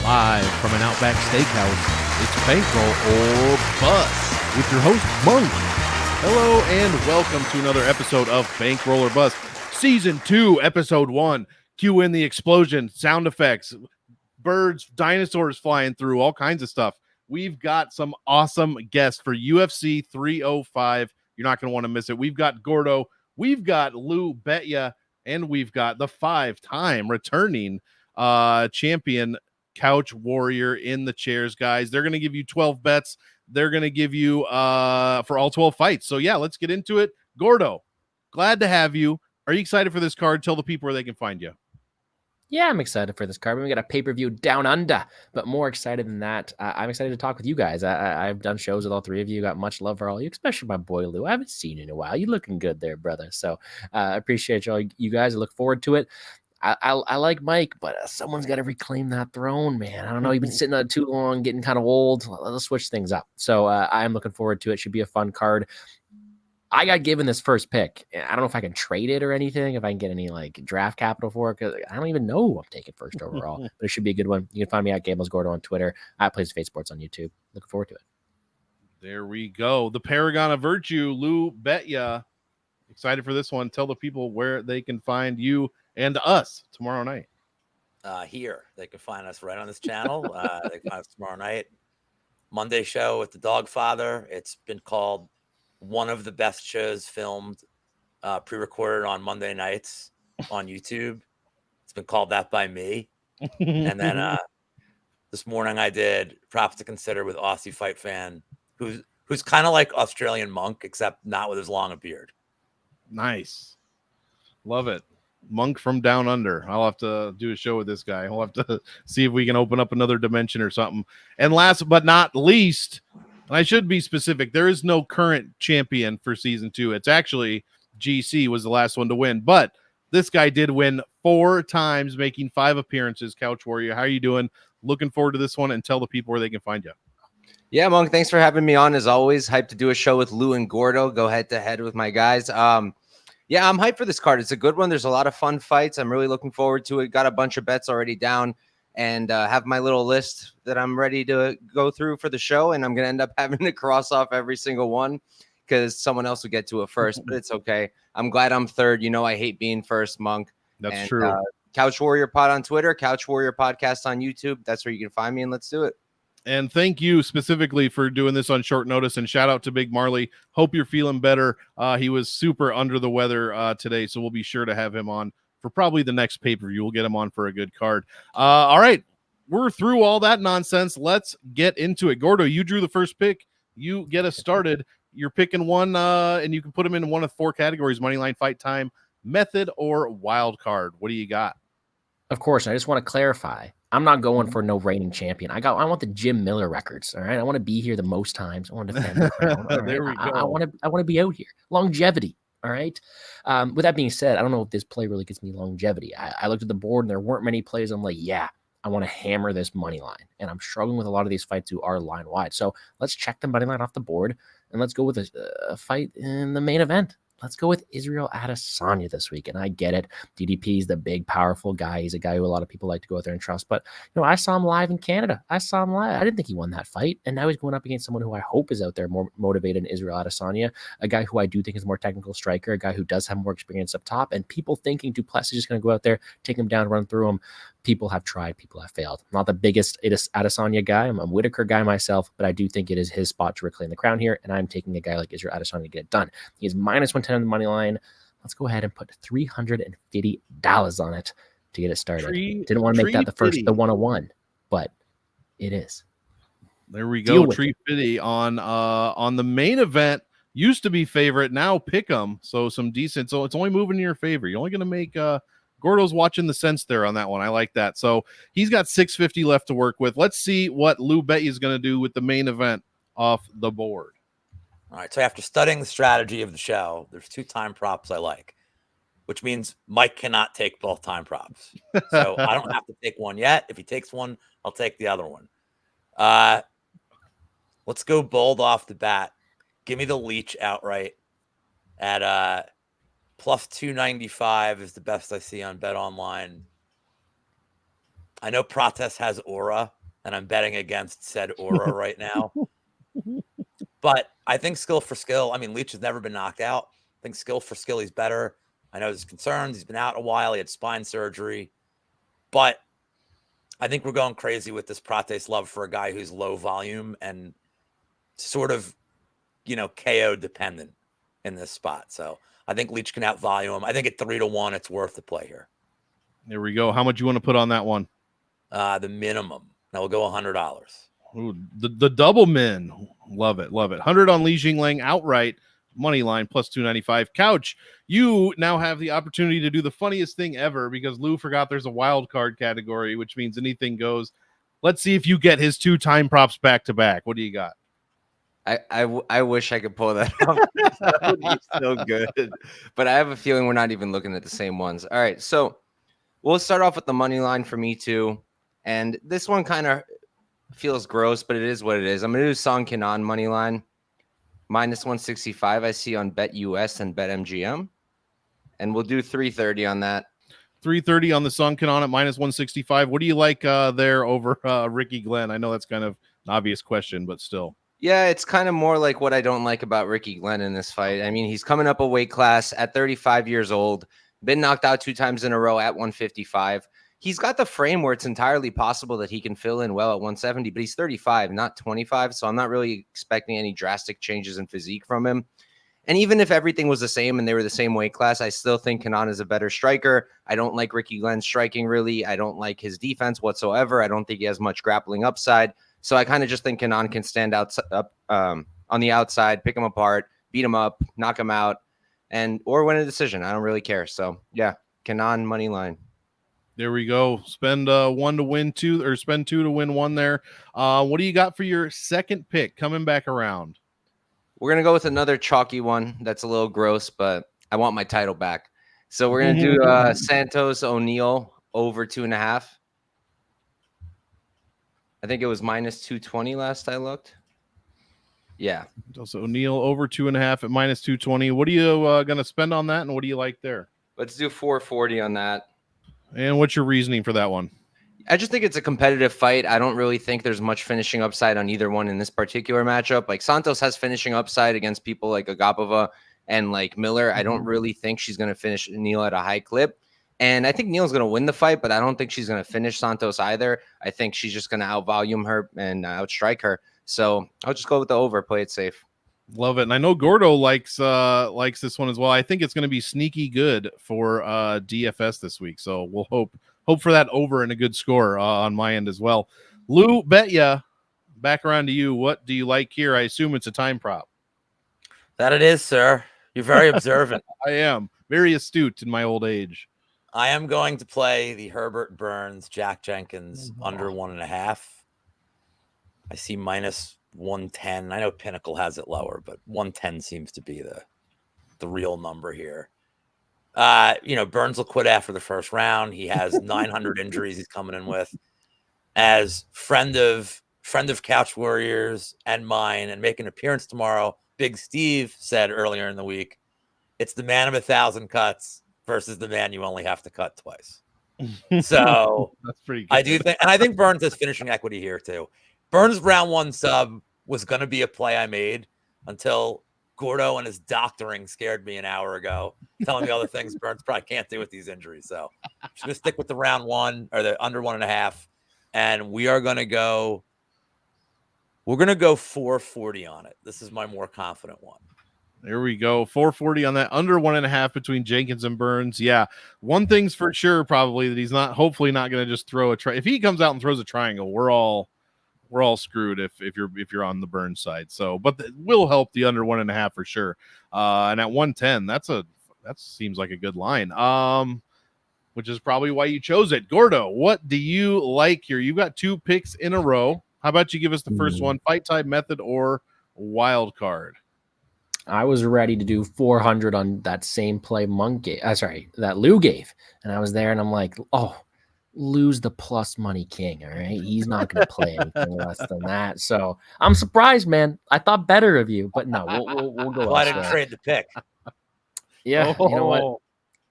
Live from an Outback Steakhouse, it's Bankroll or Bust with your host, Monk. Hello and welcome to another episode of Bankroll or Bust, Season 2, Episode 1. Cue in the explosion, sound effects, birds, dinosaurs flying through, all kinds of stuff. We've got some awesome guests for UFC 305. You're not going to want to miss it. We've got Gordo, we've got Lou Betya, and we've got the 5-time returning champion Couch Warrior in the chairs, guys. They're going to give you 12 bets. They're going to give you for all 12 fights. So yeah, let's get into it. Gordo, glad to have you. Are you excited for this card? Tell the people where they can find you. Yeah, I'm excited for this card. We got a pay-per-view down under, but more excited than that, I'm excited to talk with you guys. I've done shows with all three of you. Got much love for all you, especially my boy Lou. I haven't seen you in a while. You looking good there, brother. So I appreciate you guys. I look forward to it. I like Mike, but someone's got to reclaim that throne, man. I don't know. You've been sitting on it too long, getting kind of old. Let's switch things up. So I'm looking forward to it. Should be a fun card. I got given this first pick. I don't know if I can trade it or anything, if I can get any like draft capital for it, because I don't even know who I'm taking first overall. But it should be a good one. You can find me at Gables Gordo on Twitter. I play Fate Sports on YouTube. Looking forward to it. There we go. The Paragon of Virtue, Lou Betya. Excited for this one. Tell the people where they can find you and us tomorrow night. Here. They can find us right on this channel. They can find us tomorrow night. Monday show with the Dogfather. It's been called one of the best shows filmed, pre-recorded on Monday nights on YouTube. It's been called that by me. And then this morning I did Props to Consider with Aussie Fight Fan, who's kind of like Australian Monk, except not with as long a beard. Nice. Love it. Monk from down under. I'll have to do a show with this guy. We'll have to see if we can open up another dimension or something. And last but not least, I should be specific, there is no current champion for season 2. It's actually GC was the last one to win, but this guy did win 4 times, making 5 appearances. Couch Warrior, how are you doing? Looking forward to this one, and tell the people where they can find you. Yeah, Monk, thanks for having me on. As always, hyped to do a show with Lou and Gordo. Go head to head with my guys. Yeah, I'm hyped for this card. It's a good one. There's a lot of fun fights. I'm really looking forward to it. Got a bunch of bets already down, and have my little list that I'm ready to go through for the show. And I'm going to end up having to cross off every single one because someone else will get to it first, but it's okay. I'm glad I'm third. You know, I hate being first, Monk. That's true. Couch Warrior Pod on Twitter, Couch Warrior Podcast on YouTube. That's where you can find me, and let's do it. And thank you specifically for doing this on short notice, and shout out to Big Marley. Hope you're feeling better. He was super under the weather today, so we'll be sure to have him on for probably the next pay-per-view. We'll get him on for a good card. All right, we're through all that nonsense. Let's get into it. Gordo, you drew the first pick. You get us started. You're picking one, and you can put them in one of 4 categories: moneyline, fight time, method, or wild card. What do you got? Of course, I just want to clarify. I'm not going for no reigning champion. I want the Jim Miller records. All right, I want to be here the most times. I want to defend the crown. All right? There we go. I want to be out here. Longevity. All right. With that being said, I don't know if this play really gets me longevity. I looked at the board and there weren't many plays. I'm like, yeah, I want to hammer this money line, and I'm struggling with a lot of these fights who are line wide. So let's check the money line off the board, and let's go with a fight in the main event. Let's go with Israel Adesanya this week. And I get it. DDP is the big, powerful guy. He's a guy who a lot of people like to go out there and trust. But, you know, I saw him live in Canada. I saw him live. I didn't think he won that fight. And now he's going up against someone who I hope is out there more motivated than Israel Adesanya, a guy who I do think is a more technical striker, a guy who does have more experience up top. And people thinking Duplessis is just going to go out there, take him down, run through him. People have tried. People have failed. I'm not the biggest Adesanya guy. I'm a Whitaker guy myself, but I do think it is his spot to reclaim the crown here. And I'm taking a guy like Israel Adesanya to get it done. He is minus 110 on the money line. Let's go ahead and put $350 on it to get it started. Didn't want to make that the 101, but it is. There we go. $350 on the main event. Used to be favorite, now pick 'em. So some decent. So it's only moving in your favor. You're only going to make Gordo's watching the sense there on that one. I like that. So he's got $650 left to work with. Let's see what Lou Betya is going to do with the main event off the board. All right, so after studying the strategy of the show, there's 2 time props I like, which means Mike cannot take both time props. So I don't have to take one yet. If he takes one, I'll take the other one. Let's go bold off the bat. Give me the Leech outright at plus 295 is the best I see on Bet Online. I know Prates has aura, and I'm betting against said aura right now. But I think skill for skill. I mean, Leach has never been knocked out. I think skill for skill, he's better. I know there's concerns. He's been out a while. He had spine surgery. But I think we're going crazy with this Prates love for a guy who's low volume and sort of, KO dependent in this spot. So I think Leach can out volume him. I think at 3-1, it's worth the play here. There we go. How much you want to put on that one? The minimum. Now we'll go $100. Ooh, the double min. Love it. 100 on Li Jinglang outright. Money line plus 295. Couch, you now have the opportunity to do the funniest thing ever because Lou forgot there's a wild card category, which means anything goes. Let's see if you get his 2 time props back to back. What do you got? I wish I could pull that off. That would be so good. But I have a feeling we're not even looking at the same ones. All right, so we'll start off with the money line for me too. And this one kind of feels gross, but it is what it is. I'm going to do Song Kenan money line. Minus 165 I see on Bet US and Bet MGM. And we'll do 330 on that. 330 on the Song Kenan at minus 165. What do you like there over Ricky Glenn? I know that's kind of an obvious question, but still. Yeah, it's kind of more like what I don't like about Ricky Glenn in this fight. I mean, he's coming up a weight class at 35 years old, been knocked out 2 times in a row at 155. He's got the frame where it's entirely possible that he can fill in well at 170, but he's 35, not 25. So I'm not really expecting any drastic changes in physique from him. And even if everything was the same and they were the same weight class, I still think Kenan is a better striker. I don't like Ricky Glenn's striking, really. I don't like his defense whatsoever. I don't think he has much grappling upside. So I kind of just think Kenan can stand up on the outside, pick him apart, beat him up, knock him out, or win a decision. I don't really care. So, yeah, Kenan money line. There we go. Spend 1 to win 2, or spend 2 to win 1 there. What do you got for your second pick coming back around? We're going to go with another chalky one that's a little gross, but I want my title back. So we're going to do Santos O'Neal over 2.5. I think it was minus 220 last I looked. Yeah. So O'Neal over 2.5 at minus 220. What are you going to spend on that, and what do you like there? Let's do 440 on that. And what's your reasoning for that one? I just think it's a competitive fight. I don't really think there's much finishing upside on either one in this particular matchup. Like Santos has finishing upside against people like Agapova and like Miller. I don't really think she's going to finish Neal at a high clip. And I think Neal's going to win the fight, but I don't think she's going to finish Santos either. I think she's just going to outvolume her and outstrike her. So I'll just go with the over, play it safe. Love it. And I know Gordo likes this one as well. I think it's going to be sneaky good for DFS this week. So we'll hope for that over and a good score on my end as well. Lou, bet ya. Back around to you. What do you like here? I assume it's a time prop. That it is, sir. You're very observant. I am very astute in my old age. I am going to play the Herbert Burns, Jack Jenkins under 1.5. I see minus 110. I know Pinnacle has it lower, but 110 seems to be the real number here. Burns will quit after the first round. He has 900 injuries he's coming in with. As friend of Couch Warriors and mine, and make an appearance tomorrow, Big Steve said earlier in the week, it's the man of 1,000 cuts versus the man you only have to cut twice. So that's pretty good. I think Burns has finishing equity here too. Burns round 1 sub was going to be a play I made until Gordo and his doctoring scared me an hour ago, telling me all the things Burns probably can't do with these injuries. So I'm just going to stick with the round 1 or the under 1.5. And we're going to go 440 on it. This is my more confident one. There we go. 440 on that, under 1.5 between Jenkins and Burns. Yeah. One thing's for sure, probably, that he's hopefully not going to just throw a try. If he comes out and throws a triangle, we're all screwed if you're on the Burns side. So, but it will help the under 1.5 for sure. And at 110, that seems like a good line. Which is probably why you chose it. Gordo, what do you like here? You've got 2 picks in a row. How about you give us the first one? Fight type method or wild card? I was ready to do 400 on that same play that Lou gave. And I was there and I'm like, oh, Lou's the plus money king. All right. He's not going to play anything less than that. So I'm surprised, man. I thought better of you, but no, we'll go. Well, I didn't trade the pick. Yeah. You know what?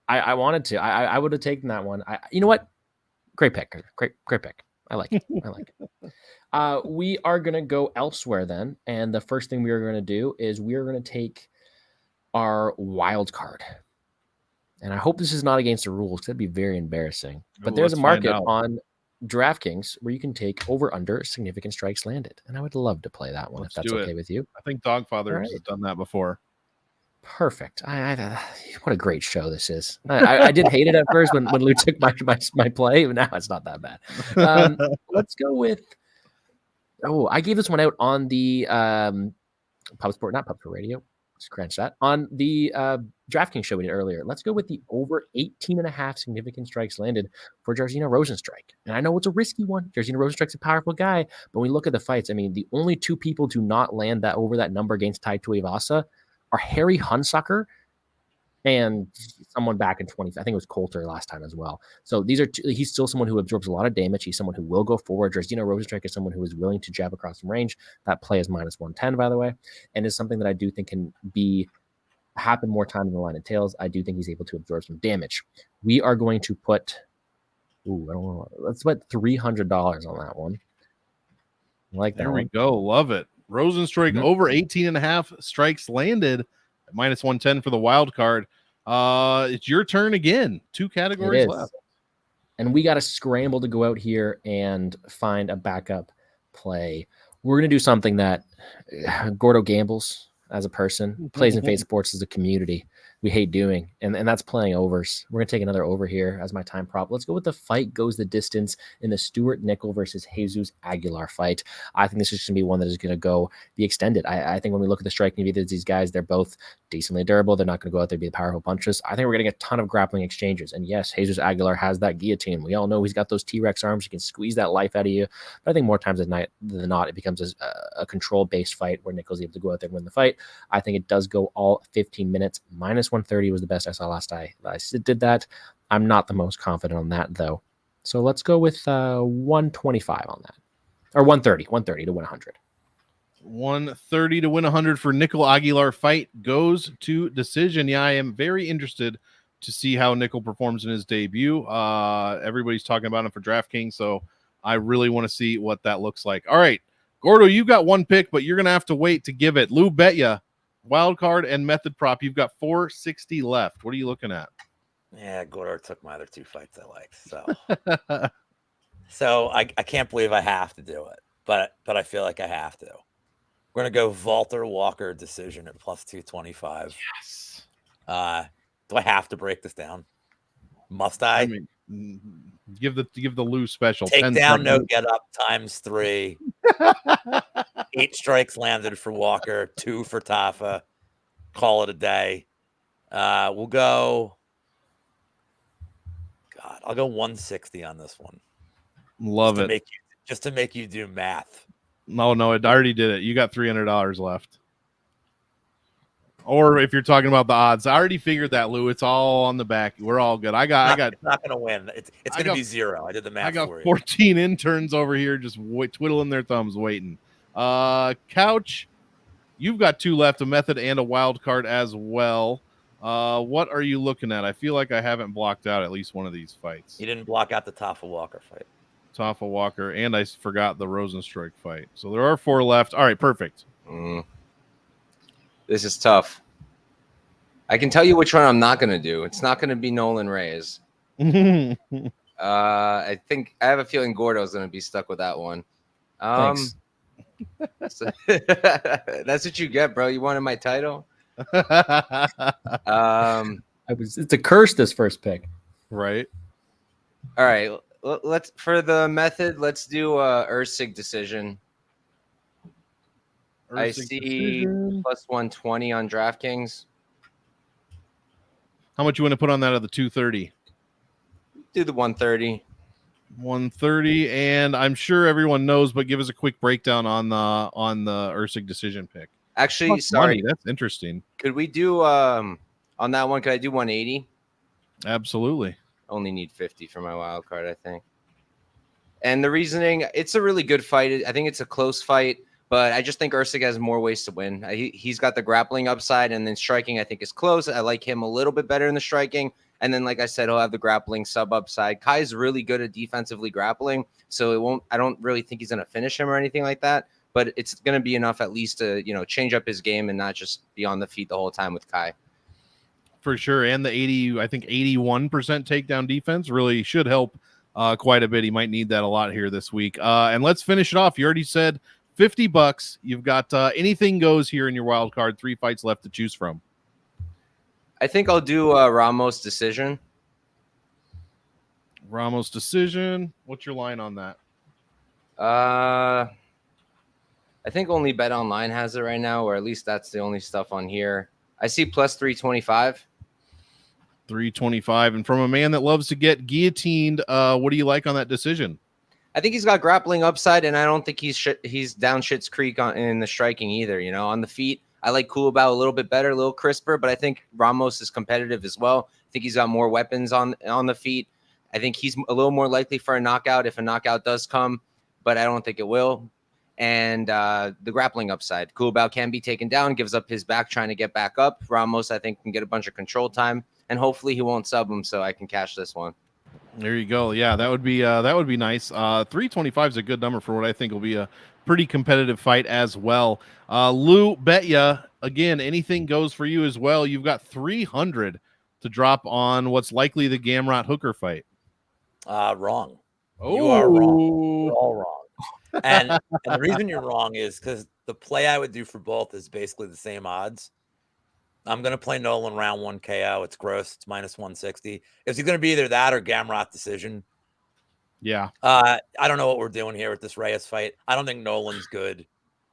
I wanted to. I would have taken that one. You know what? Great pick. Great pick. I like it. I like it. We are going to go elsewhere then. And the first thing we are going to do is we are going to take our wild card. And I hope this is not against the rules because that'd be very embarrassing. But there's a market on DraftKings where you can take over under significant strikes landed. And I would love to play that one if that's okay with you. I think Dogfather has done that before. Perfect. What a great show this is. I did hate it at first when Lou took my play, but now it's not that bad. Let's go with. Oh, I gave this one out on the Pub Sport Radio. Scratch that on the DraftKings show we did earlier. Let's go with the over 18.5 significant strikes landed for Jairzinho Rozenstruik. And I know it's a risky one. Jairzinho Rozenstruik's a powerful guy, but when we look at the fights, I mean, the only two people to not land that over that number against Tai Tuivasa are Harry Hunsucker and someone back in 20. I think it was Coulter last time as well. So these are he's still someone who absorbs a lot of damage. He's someone who will go forward. Jairzinho Rozenstruik is someone who is willing to jab across from range. That play is -110, by the way, and is something that I do think can happen more time in the line of tails. I do think he's able to absorb some damage. We are going to put, I don't know, let's put $300 on that one. I like that. There we go. Love it. Rozenstruik over 18.5 strikes landed. -110 for the wild card. It's your turn again. 2 categories left. And we got to scramble to go out here and find a backup play. We're going to do something that Gordo gambles as a person, plays in Fate Sports as a community. We hate doing, and that's playing overs. We're going to take another over here as my time prop. Let's go with the fight goes the distance in the Stuart Nickel versus Jesus Aguilar fight. I think this is going to be one that is going to be extended. I think when we look at the striking of these guys, they're both decently durable. They're not going to go out there and be the powerful punches. I think we're getting a ton of grappling exchanges. And yes, Jesus Aguilar has that guillotine. We all know he's got those T-Rex arms. He can squeeze that life out of you. But I think more times than not, it becomes a control-based fight where Nickel's able to go out there and win the fight. I think it does go all 15 minutes. -130 was the best I saw last I did that. I'm not the most confident on that, though. So let's go with 125 on that. Or 130 to win 100. 130 to win 100 for Nickel Aguilar fight goes to decision. Yeah, I am very interested to see how Nickel performs in his debut. Everybody's talking about him for DraftKings, so I really want to see what that looks like. All right, Gordo, you got one pick, but you're going to have to wait to give it. Lou bet ya. Wild card and method prop. You've got 460 left. What are you looking at? Yeah, Gordo took my other 2 fights I liked. So I can't believe I have to do it, but I feel like I have to. We're gonna go Walter Walker decision at +225. Yes. Do I have to break this down? Must I? I mean, give the Lou special. Take down, no get up ×3. 8 strikes landed for Walker, 2 for Tafa. Call it a day. We'll go. God, I'll go 160 on this one. Love it. Just to make you do math. No, it already did it. You got $300 left. Or if you're talking about the odds, I already figured that, Lou. It's all on the back. We're all good. I got. It's not going to win. It's going to be 0. I did the math. I got for you. 14 interns over here just twiddling their thumbs, waiting. Couch, you've got 2 left, a method and a wild card as well. What are you looking at? I feel like I haven't blocked out at least one of these fights. You didn't block out the Tafa Walker fight. Tafa Walker, and I forgot the Rozenstruik fight. So there are 4 left. All right, perfect. This is tough. I can tell you which one I'm not going to do. It's not going to be Nolan Reyes. I think I have a feeling Gordo's going to be stuck with that one. Thanks. That's what you get, bro. You wanted my title. It's a curse, this first pick. Right. All right. Let's for the method. Let's do Ursig decision. I see decision. +120 on DraftKings. How much you want to put on that of the 230? Do the 130. 130, and I'm sure everyone knows, but give us a quick breakdown on the Ursig decision pick. Actually, sorry, money. That's interesting. Could we do on that one? Could I do 180? Absolutely. Only need 50 for my wild card, I think. And the reasoning, it's a really good fight. I think it's a close fight, but I just think Ursig has more ways to win. He's got the grappling upside, and then striking I think is close. I like him a little bit better in the striking. And then, like I said, he'll have the grappling sub upside. Kai's really good at defensively grappling, so I don't really think he's going to finish him or anything like that. But it's going to be enough at least to, change up his game and not just be on the feet the whole time with Kai. For sure. And the 81% takedown defense really should help quite a bit. He might need that a lot here this week. And let's finish it off. You already said $50. You've got anything goes here in your wild card. 3 fights left to choose from. I think I'll do Ramos decision. Ramos decision. What's your line on that? I think only Bet Online has it right now, or at least that's the only stuff on here. I see plus 325. 325. And from a man that loves to get guillotined, what do you like on that decision? I think he's got grappling upside, and I don't think he's down Schitt's Creek in the striking either. On the feet, I like Kulabau a little bit better, a little crisper, but I think Ramos is competitive as well. I think he's got more weapons on the feet. I think he's a little more likely for a knockout if a knockout does come, but I don't think it will. And the grappling upside. Kulabau can be taken down, gives up his back trying to get back up. Ramos, I think, can get a bunch of control time, and hopefully he won't sub him so I can cash this one. There you go. Yeah, that would be nice. 325 is a good number for what I think will be a pretty competitive fight as well. Lou, bet ya again, anything goes for you as well. You've got 300 to drop on what's likely the Gamrot Hooker fight. Wrong. Oh, you are wrong. You're all wrong. And the reason you're wrong is because the play I would do for both is basically the same odds. I'm going to play Nolan round 1 KO. It's gross. It's minus 160. Is he going to be either that or Gamrot decision? Yeah. I don't know what we're doing here with this Reyes fight. I don't think Nolan's good,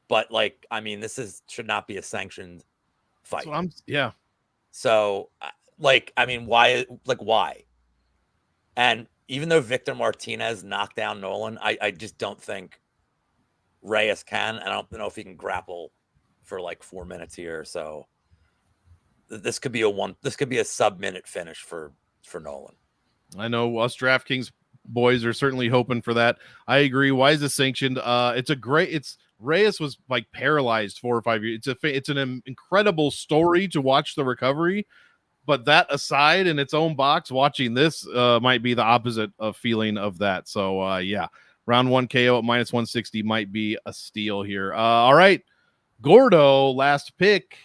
but this should not be a sanctioned fight. Yeah. So why? And even though Victor Martinez knocked down Nolan, I just don't think Reyes can. I don't know if he can grapple for 4 minutes here. So this could be a sub-minute finish for Nolan. I know us DraftKings boys are certainly hoping for that. I agree. Why is this sanctioned? Reyes was paralyzed 4 or 5 years. It's an incredible story to watch the recovery, but that aside, in its own box, watching this might be the opposite of feeling of that. So yeah, round 1 KO at minus 160 might be a steal here. All right, Gordo, last pick.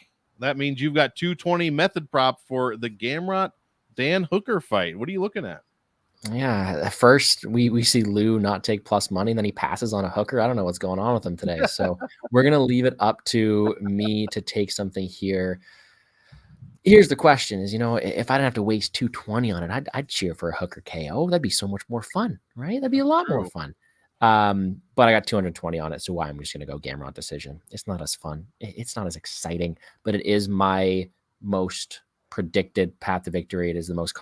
That means you've got 220 method prop for the Gamrot Dan Hooker fight. What are you looking at? Yeah, at first we see Lou not take plus money, and then he passes on a hooker. I don't know what's going on with him today. So we're going to leave it up to me to take something here. Here's the question is, if I didn't have to waste 220 on it, I'd cheer for a hooker KO. That'd be so much more fun, right? That'd be a lot more fun. But I got 220 on it, so I'm just going to go Gamrot decision. It's not as fun. It's not as exciting, but it is my most predicted path to victory. It is the most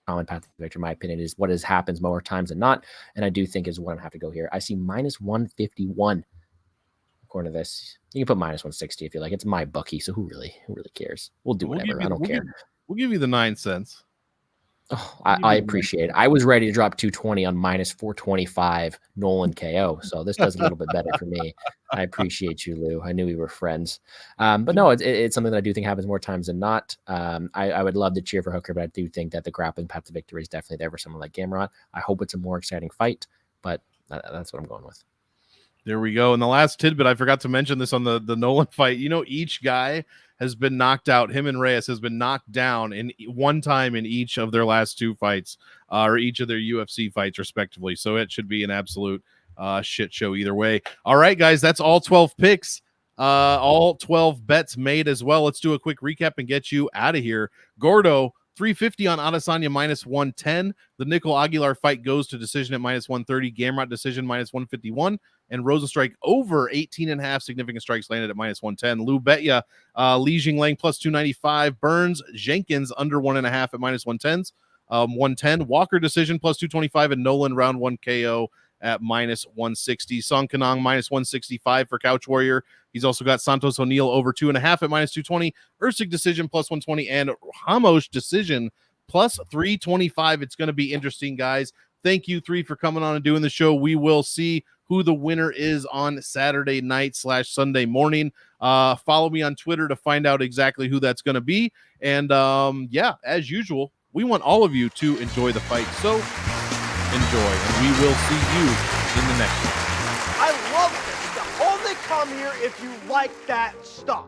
common path to victory, in my opinion. It is what happens more times than not, and I do think is what I'm going to have to go here. I see minus 151 according to this. You can put minus 160 if you like. It's my bookie, so who really cares? We'll do whatever. I don't care. We'll give you the 9 cents. Oh, I appreciate it. I was ready to drop 220 on minus 425 Nolan KO. So this does a little bit better for me. I appreciate you, Lou. I knew we were friends. But no, it's something that I do think happens more times than not. I would love to cheer for Hooker, but I do think that the grappling path to victory is definitely there for someone like Gamrot. I hope it's a more exciting fight, but that's what I'm going with. There we go. And the last tidbit, I forgot to mention this on the Nolan fight. Each guy has been knocked out. Him and Reyes has been knocked down in one time in each of their last 2 fights, or each of their UFC fights, respectively. So it should be an absolute shit show either way. All right, guys, that's all 12 picks, all 12 bets made as well. Let's do a quick recap and get you out of here. Gordo, 350 on Adesanya minus 110. The Nickel Aguilar fight goes to decision at minus 130. Gamrot decision minus 151. And Rosenstrike over 18.5 significant strikes landed at minus 110. Lou bet ya Li Jinglang plus 295. Burns Jenkins under 1.5 at minus 110. Walker decision plus 225. And Nolan round 1 KO at minus 160. Song Kanong minus 165 for Couch Warrior. He's also got Santos O'Neill over 2.5 at minus 220. Ursig decision plus 120. And Ramos decision plus 325. It's going to be interesting, guys. Thank you, 3, for coming on and doing the show. We will see who the winner is on Saturday night / Sunday morning. Follow me on Twitter to find out exactly who that's going to be. And yeah, as usual, we want all of you to enjoy the fight. So enjoy, and we will see you in the next one. I love this. You only come here if you like that stuff.